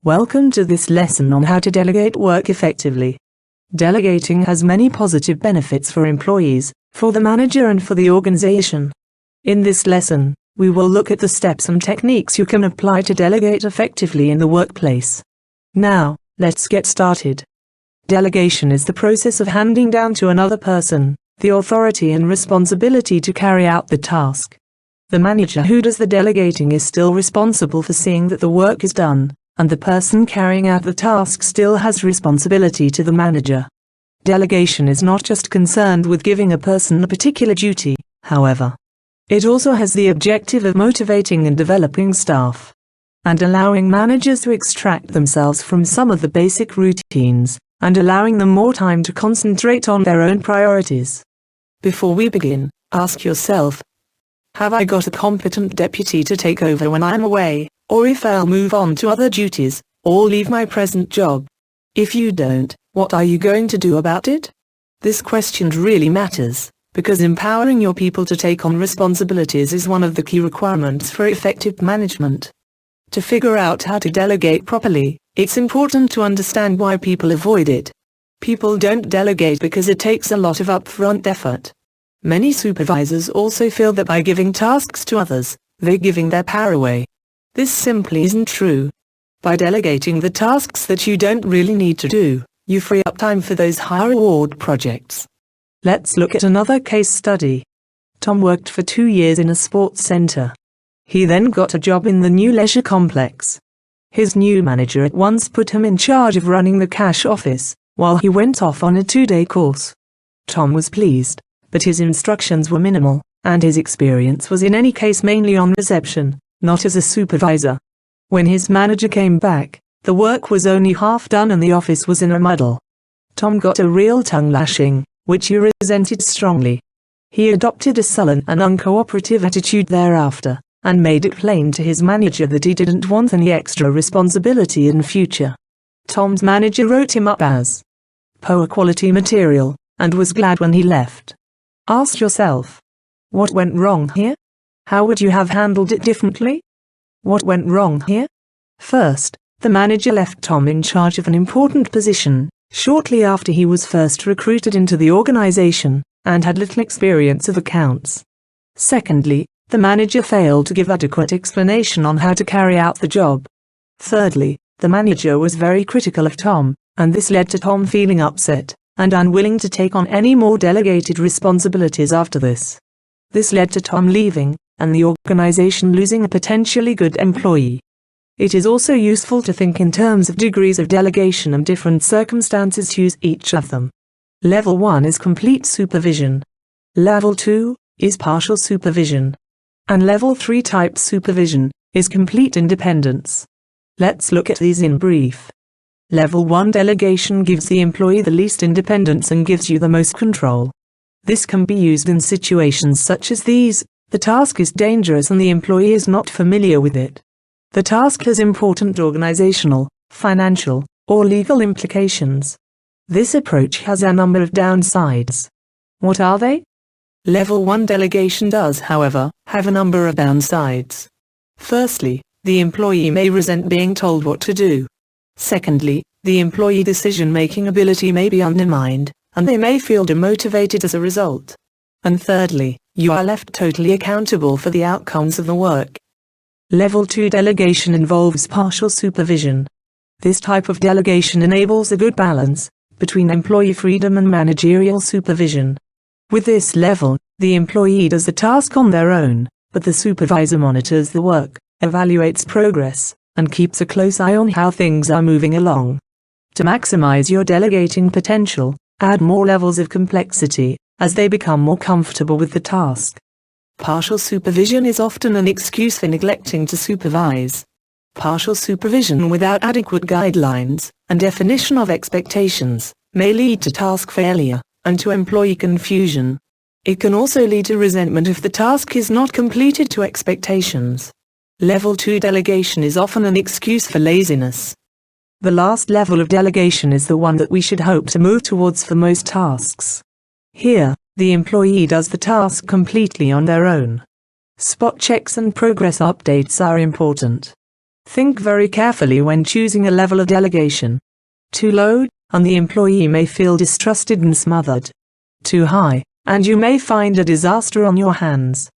Welcome to this lesson on how to delegate work effectively. Delegating has many positive benefits for employees, for the manager and for the organization. In this lesson, we will look at the steps and techniques you can apply to delegate effectively in the workplace. Now, let's get started. Delegation is the process of handing down to another person the authority and responsibility to carry out the task. The manager who does the delegating is still responsible for seeing that the work is done, and the person carrying out the task still has responsibility to the manager. Delegation is not just concerned with giving a person a particular duty, however. It also has the objective of motivating and developing staff, and allowing managers to extract themselves from some of the basic routines, and allowing them more time to concentrate on their own priorities. Before we begin, ask yourself, have I got a competent deputy to take over when I'm away, or if I'll move on to other duties, or leave my present job? If you don't, what are you going to do about it? This question really matters, because empowering your people to take on responsibilities is one of the key requirements for effective management. To figure out how to delegate properly, it's important to understand why people avoid it. People don't delegate because it takes a lot of upfront effort. Many supervisors also feel that by giving tasks to others, they're giving their power away. This simply isn't true. By delegating the tasks that you don't really need to do, you free up time for those high-reward projects. Let's look at another case study. Tom worked for 2 years in a sports center. He then got a job in the new leisure complex. His new manager at once put him in charge of running the cash office, while he went off on a 2-day course. Tom was pleased, but his instructions were minimal, and his experience was in any case mainly on reception, not as a supervisor. When his manager came back, the work was only half done and the office was in a muddle. Tom got a real tongue lashing, which he resented strongly. He adopted a sullen and uncooperative attitude thereafter, and made it plain to his manager that he didn't want any extra responsibility in future. Tom's manager wrote him up as poor quality material, and was glad when he left. Ask yourself, what went wrong here? How would you have handled it differently? What went wrong here? First, the manager left Tom in charge of an important position, shortly after he was first recruited into the organization, and had little experience of accounts. Secondly, the manager failed to give adequate explanation on how to carry out the job. Thirdly, the manager was very critical of Tom, and this led to Tom feeling upset, and unwilling to take on any more delegated responsibilities after this. This led to Tom leaving, and the organization losing a potentially good employee. It is also useful to think in terms of degrees of delegation and different circumstances to use each of them. Level 1 is complete supervision. Level 2 is partial supervision. And Level 3 type supervision is complete independence. Let's look at these in brief. Level 1 delegation gives the employee the least independence and gives you the most control. This can be used in situations such as these. The task is dangerous and the employee is not familiar with it. The task has important organizational, financial, or legal implications. This approach has a number of downsides. What are they? Level 1 delegation does, however, have a number of downsides. Firstly, the employee may resent being told what to do. Secondly, the employee decision-making ability may be undermined, and they may feel demotivated as a result. And thirdly, you are left totally accountable for the outcomes of the work. Level 2 delegation involves partial supervision. This type of delegation enables a good balance between employee freedom and managerial supervision. With this level, the employee does the task on their own, but the supervisor monitors the work, evaluates progress, and keeps a close eye on how things are moving along. To maximize your delegating potential, add more levels of complexity as they become more comfortable with the task. Partial supervision is often an excuse for neglecting to supervise. Partial supervision without adequate guidelines and definition of expectations may lead to task failure and to employee confusion. It can also lead to resentment if the task is not completed to expectations. Level 2 delegation is often an excuse for laziness. The last level of delegation is the one that we should hope to move towards for most tasks. Here, the employee does the task completely on their own. Spot checks and progress updates are important. Think very carefully when choosing a level of delegation. Too low, and the employee may feel distrusted and smothered. Too high, and you may find a disaster on your hands.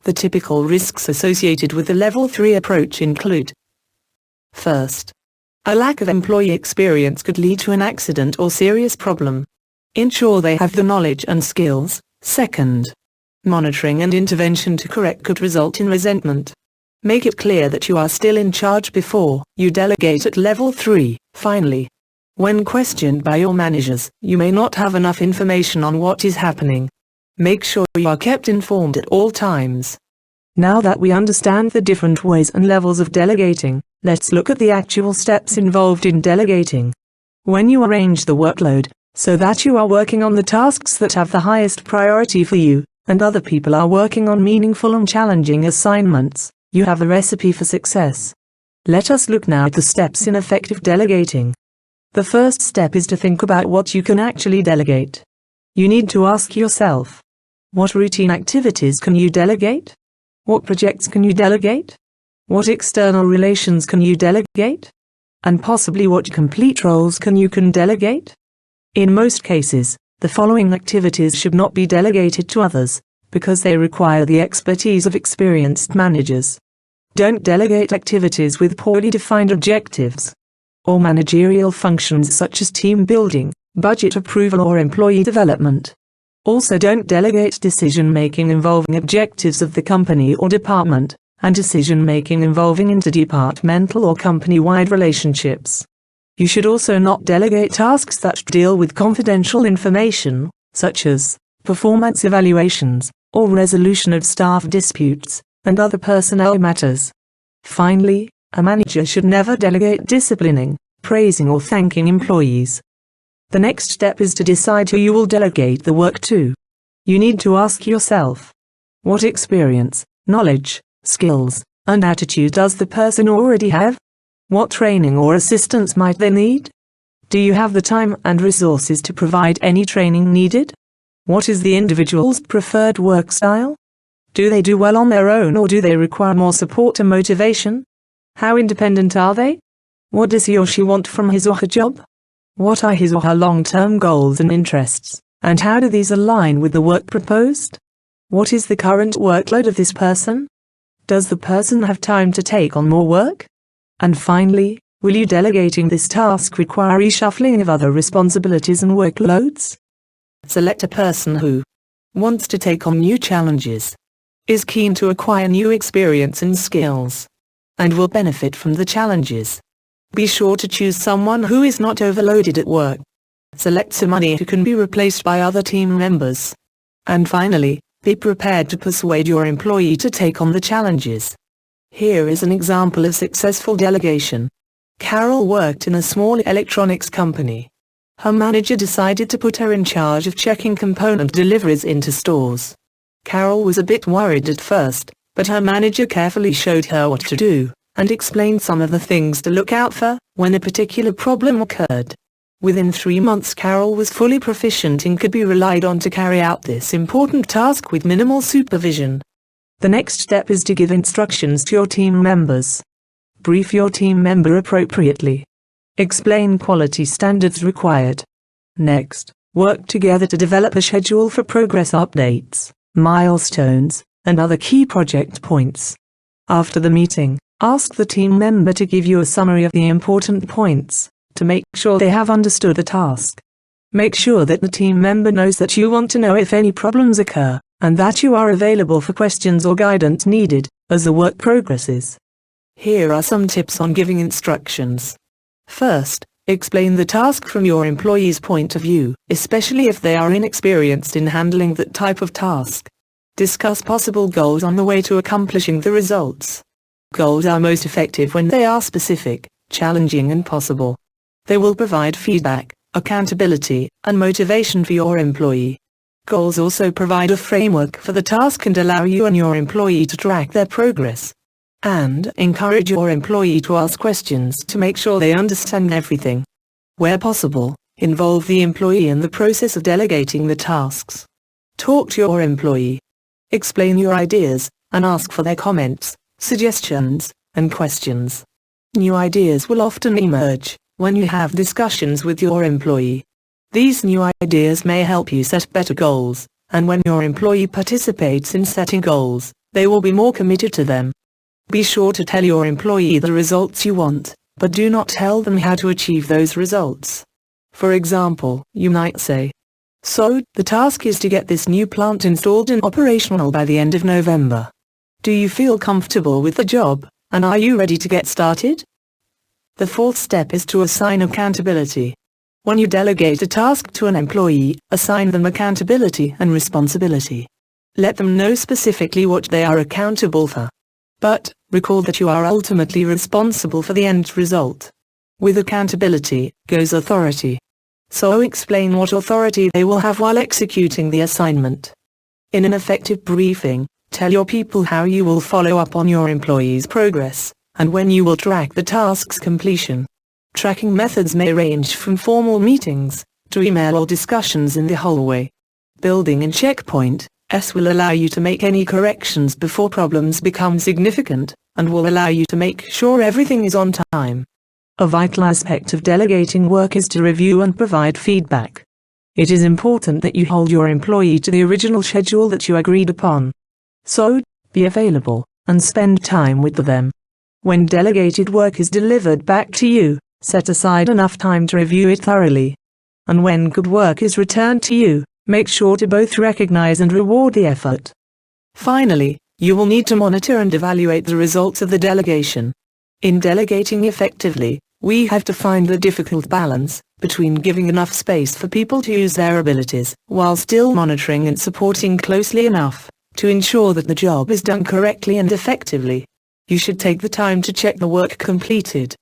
The typical risks associated with the Level 3 approach include: first, a lack of employee experience could lead to an accident or serious problem. Ensure they have the knowledge and skills. Second, monitoring and intervention to correct could result in resentment. Make it clear that you are still in charge before you delegate at Level 3. Finally, when questioned by your managers, you may not have enough information on what is happening. Make sure you are kept informed at all times. Now that we understand the different ways and levels of delegating, let's look at the actual steps involved in delegating. When you arrange the workload, so that you are working on the tasks that have the highest priority for you, and other people are working on meaningful and challenging assignments, you have the recipe for success. Let us look now at the steps in effective delegating. The first step is to think about what you can actually delegate. You need to ask yourself, what routine activities can you delegate? What projects can you delegate? What external relations can you delegate? And possibly what complete roles can you delegate? In most cases, the following activities should not be delegated to others, because they require the expertise of experienced managers. Don't delegate activities with poorly defined objectives, or managerial functions such as team building, budget approval or employee development. Also, don't delegate decision-making involving objectives of the company or department, and decision-making involving interdepartmental or company-wide relationships. You should also not delegate tasks that deal with confidential information, such as performance evaluations, or resolution of staff disputes, and other personnel matters. Finally, a manager should never delegate disciplining, praising or thanking employees. The next step is to decide who you will delegate the work to. You need to ask yourself, what experience, knowledge, skills, and attitude does the person already have? What training or assistance might they need? Do you have the time and resources to provide any training needed? What is the individual's preferred work style? Do they do well on their own or do they require more support and motivation? How independent are they? What does he or she want from his or her job? What are his or her long-term goals and interests, and how do these align with the work proposed? What is the current workload of this person? Does the person have time to take on more work? And finally, will you delegating this task require reshuffling of other responsibilities and workloads? Select a person who wants to take on new challenges, is keen to acquire new experience and skills, and will benefit from the challenges. Be sure to choose someone who is not overloaded at work. Select somebody who can be replaced by other team members. And finally, be prepared to persuade your employee to take on the challenges. Here is an example of successful delegation. Carol worked in a small electronics company. Her manager decided to put her in charge of checking component deliveries into stores. Carol was a bit worried at first, but her manager carefully showed her what to do, and explained some of the things to look out for when a particular problem occurred. Within 3 months, Carol was fully proficient and could be relied on to carry out this important task with minimal supervision. The next step is to give instructions to your team members. Brief your team member appropriately. Explain quality standards required. Next, work together to develop a schedule for progress updates, milestones, and other key project points. After the meeting, ask the team member to give you a summary of the important points, to make sure they have understood the task. Make sure that the team member knows that you want to know if any problems occur, and that you are available for questions or guidance needed, as the work progresses. Here are some tips on giving instructions. First, explain the task from your employee's point of view, especially if they are inexperienced in handling that type of task. Discuss possible goals on the way to accomplishing the results. Goals are most effective when they are specific, challenging and possible. They will provide feedback, accountability, and motivation for your employee. Goals also provide a framework for the task and allow you and your employee to track their progress. And encourage your employee to ask questions to make sure they understand everything. Where possible, involve the employee in the process of delegating the tasks. Talk to your employee. Explain your ideas, and ask for their comments, suggestions, and questions. New ideas will often emerge when you have discussions with your employee. These new ideas may help you set better goals, and when your employee participates in setting goals, they will be more committed to them. Be sure to tell your employee the results you want, but do not tell them how to achieve those results. For example, you might say, "So, the task is to get this new plant installed and operational by the end of November. Do you feel comfortable with the job, and are you ready to get started?" The fourth step is to assign accountability. When you delegate a task to an employee, assign them accountability and responsibility. Let them know specifically what they are accountable for. But, recall that you are ultimately responsible for the end result. With accountability goes authority. So explain what authority they will have while executing the assignment. In an effective briefing, tell your people how you will follow up on your employees' progress, and when you will track the task's completion. Tracking methods may range from formal meetings, to email or discussions in the hallway. Building in checkpoint will allow you to make any corrections before problems become significant, and will allow you to make sure everything is on time. A vital aspect of delegating work is to review and provide feedback. It is important that you hold your employee to the original schedule that you agreed upon. So, be available, and spend time with them. When delegated work is delivered back to you, set aside enough time to review it thoroughly. And when good work is returned to you, make sure to both recognize and reward the effort. Finally, you will need to monitor and evaluate the results of the delegation. In delegating effectively, we have to find the difficult balance between giving enough space for people to use their abilities, while still monitoring and supporting closely enough to ensure that the job is done correctly and effectively. You should take the time to check the work completed.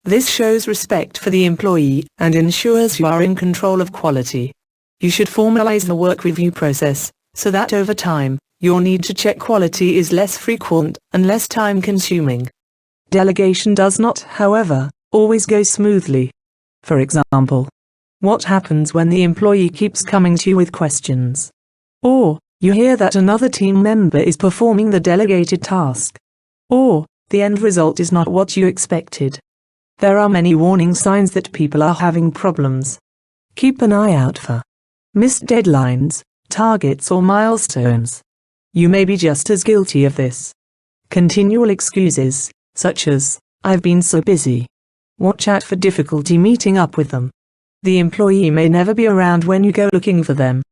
This shows respect for the employee and ensures you are in control of quality. You should formalize the work review process, so that over time, your need to check quality is less frequent and less time-consuming. Delegation does not, however, always go smoothly. For example, what happens when the employee keeps coming to you with questions? Or, you hear that another team member is performing the delegated task. Or, the end result is not what you expected. There are many warning signs that people are having problems. Keep an eye out for missed deadlines, targets or milestones. You may be just as guilty of this. Continual excuses, such as, "I've been so busy." Watch out for difficulty meeting up with them. The employee may never be around when you go looking for them.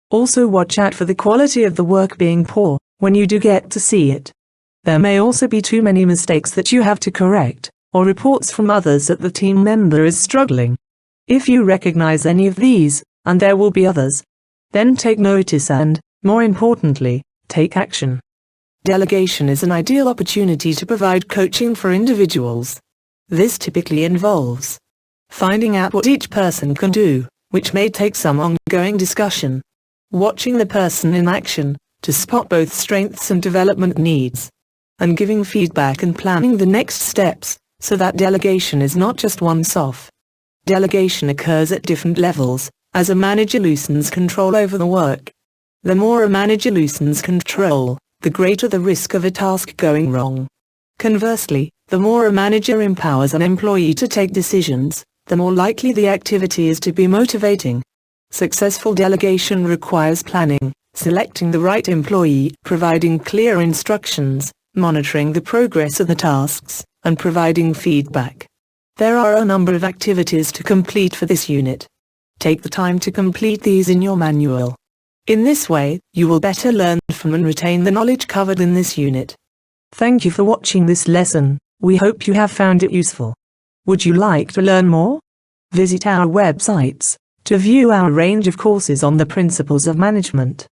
Also watch out for the quality of the work being poor, when you do get to see it. There may also be too many mistakes that you have to correct, or reports from others that the team member is struggling. If you recognize any of these, and there will be others, then take notice and, more importantly, take action. Delegation is an ideal opportunity to provide coaching for individuals. This typically involves finding out what each person can do, which may take some ongoing discussion. Watching the person in action, to spot both strengths and development needs. And giving feedback and planning the next steps, so that delegation is not just once-off. Delegation occurs at different levels, as a manager loosens control over the work. The more a manager loosens control, the greater the risk of a task going wrong. Conversely, the more a manager empowers an employee to take decisions, the more likely the activity is to be motivating. Successful delegation requires planning, selecting the right employee, providing clear instructions, monitoring the progress of the tasks, and providing feedback. There are a number of activities to complete for this unit. Take the time to complete these in your manual. In this way, you will better learn from and retain the knowledge covered in this unit. Thank you for watching this lesson. We hope you have found it useful. Would you like to learn more? Visit our websites to view our range of courses on the principles of management.